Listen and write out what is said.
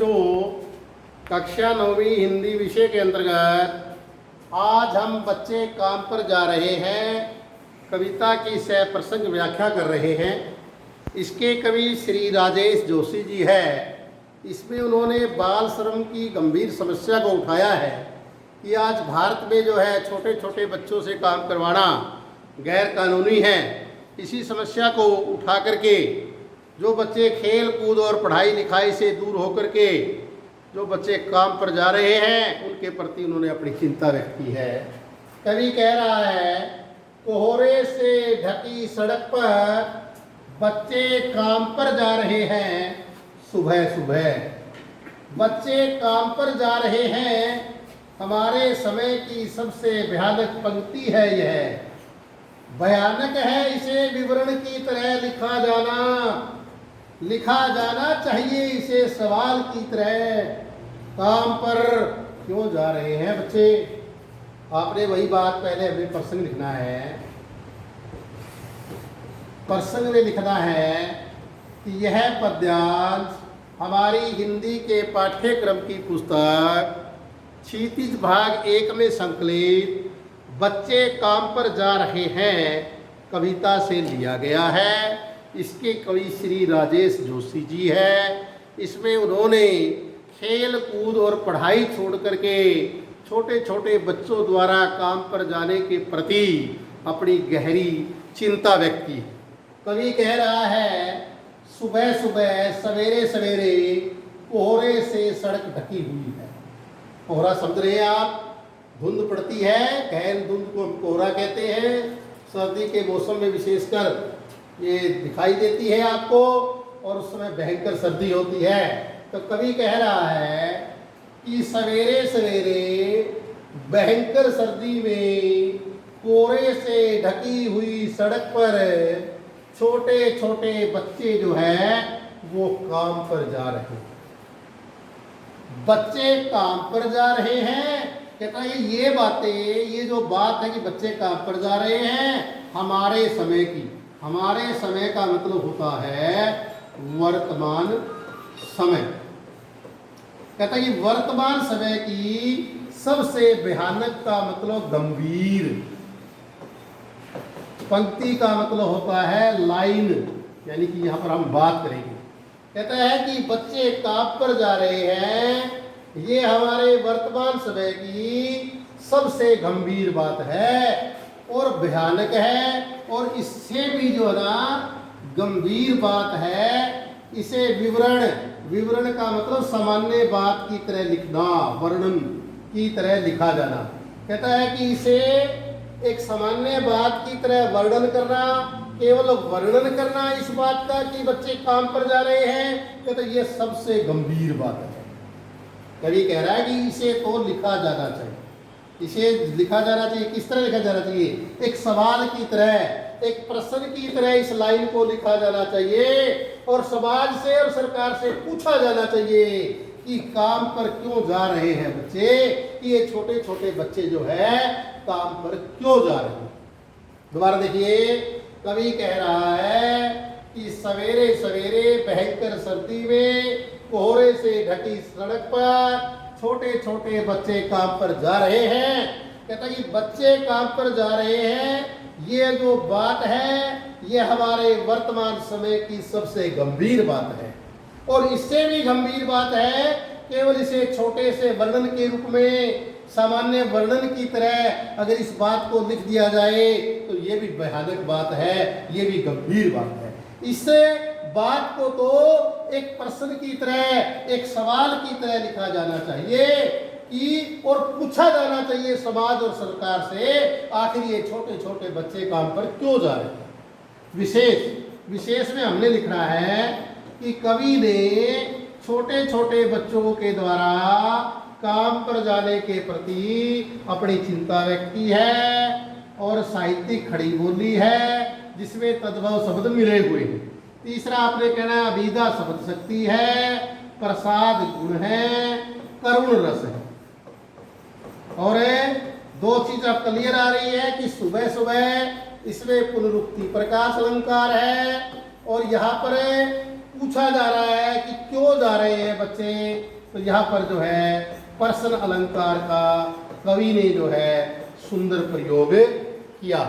बच्चों, कक्षा 9वीं हिंदी विषय के अंतर्गत आज हम बच्चे काम पर जा रहे हैं। कविता की सह प्रसंग व्याख्या कर रहे हैं। इसके कवि श्री राजेश जोशी जी है। इसमें उन्होंने बाल श्रम की गंभीर समस्या को उठाया है कि आज भारत में जो है छोटे छोटे बच्चों से काम करवाना गैर कानूनी है। इसी समस्या को उठा करके जो बच्चे खेल कूद और पढ़ाई लिखाई से दूर होकर के जो बच्चे काम पर जा रहे हैं उनके प्रति उन्होंने अपनी चिंता व्यक्त की है। कवि कह रहा है, कोहरे से ढकी सड़क पर बच्चे काम पर जा रहे हैं। सुबह सुबह बच्चे काम पर जा रहे हैं। हमारे समय की सबसे भयानक पंक्ति है यह। भयानक है इसे विवरण की तरह लिखा जाना चाहिए इसे सवाल की तरह। काम पर क्यों जा रहे हैं बच्चे? आपने वही बात पहले हमें प्रसंग लिखना है। प्रसंग में लिखना है कि यह पद्यांश हमारी हिंदी के पाठ्यक्रम की पुस्तक क्षितिज भाग 1 में संकलित बच्चे काम पर जा रहे हैं कविता से लिया गया है। इसके कवि श्री राजेश जोशी जी है। इसमें उन्होंने खेल कूद और पढ़ाई छोड़ करके छोटे छोटे बच्चों द्वारा काम पर जाने के प्रति अपनी गहरी चिंता व्यक्त की। कवि कह रहा है, सुबह सुबह सवेरे सवेरे कोहरे से सड़क ढकी हुई है। कोहरा समझ रहे हैं आप? धुंध पड़ती है, गहन धुंध को हम कोहरा कहते हैं। सर्दी के मौसम में विशेषकर ये दिखाई देती है आपको और उस समय भयंकर सर्दी होती है। तो कवि कह रहा है कि सवेरे सवेरे भयंकर सर्दी में कोहरे से ढकी हुई सड़क पर छोटे छोटे बच्चे जो हैं वो काम पर जा रहे हैं। बच्चे काम पर जा रहे हैं। कहता है ये बातें, ये जो बात है कि बच्चे काम पर जा रहे हैं हमारे समय की। हमारे समय का मतलब होता है वर्तमान समय। कहता है कि वर्तमान समय की सबसे भयानक का मतलब गंभीर। पंक्ति का मतलब होता है लाइन, यानी कि यहाँ पर हम बात करेंगे। कहता है कि बच्चे काम पर जा रहे हैं, ये हमारे वर्तमान समय की सबसे गंभीर बात है और भयानक है। और इससे भी जो है ना गंभीर बात है, इसे विवरण का मतलब सामान्य बात की तरह लिखना, वर्णन की तरह लिखा जाना। कहता है कि इसे एक सामान्य बात की तरह वर्णन करना, केवल वर्णन करना इस बात का कि बच्चे काम पर जा रहे हैं, कहता है ये सबसे गंभीर बात है। कवि कह रहा है कि इसे तो लिखा जाना चाहिए। इसे लिखा जाना चाहिए। किस तरह लिखा जाना चाहिए? एक सवाल की तरह, एक प्रश्न की तरह इस लाइन को लिखा जाना चाहिए और समाज से और सरकार से पूछा जाना चाहिए कि काम पर क्यों जा रहे हैं बच्चे, कि ये छोटे छोटे बच्चे जो है काम पर क्यों जा रहे हैं। दोबारा देखिए, कवि कह रहा है कि सवेरे सवेरे भयंकर सर्दी में कोहरे से ढकी सड़क पर छोटे छोटे बच्चे काम पर जा रहे हैं। कहता है कि बच्चे काम पर जा रहे हैं, ये जो बात है ये हमारे वर्तमान समय की सबसे गंभीर बात है। और इससे भी गंभीर बात है, केवल इसे छोटे से वर्णन के रूप में, सामान्य वर्णन की तरह अगर इस बात को लिख दिया जाए तो ये भी भयानक बात है, ये भी गंभीर बात है। इससे बात को तो एक प्रश्न की तरह, एक सवाल की तरह लिखा जाना चाहिए कि और पूछा जाना चाहिए समाज और सरकार से, आखिर ये छोटे छोटे बच्चे काम पर क्यों जा रहे हैं। विशेष में हमने लिखना है कि कवि ने छोटे छोटे बच्चों के द्वारा काम पर जाने के प्रति अपनी चिंता व्यक्त की है और साहित्यिक खड़ी बोली है जिसमें तद्भव शब्द मिले हुए हैं। तीसरा आपने कहना है अभिधा शब्द शक्ति है, प्रसाद गुण है, करुण रस है। और दो चीज अब क्लियर आ रही है कि सुबह सुबह इसमें पुनरुक्ति प्रकाश अलंकार है और यहाँ पर पूछा जा रहा है कि क्यों जा रहे हैं बच्चे, तो यहाँ पर जो है प्रश्न अलंकार का कवि ने जो है सुंदर प्रयोग किया।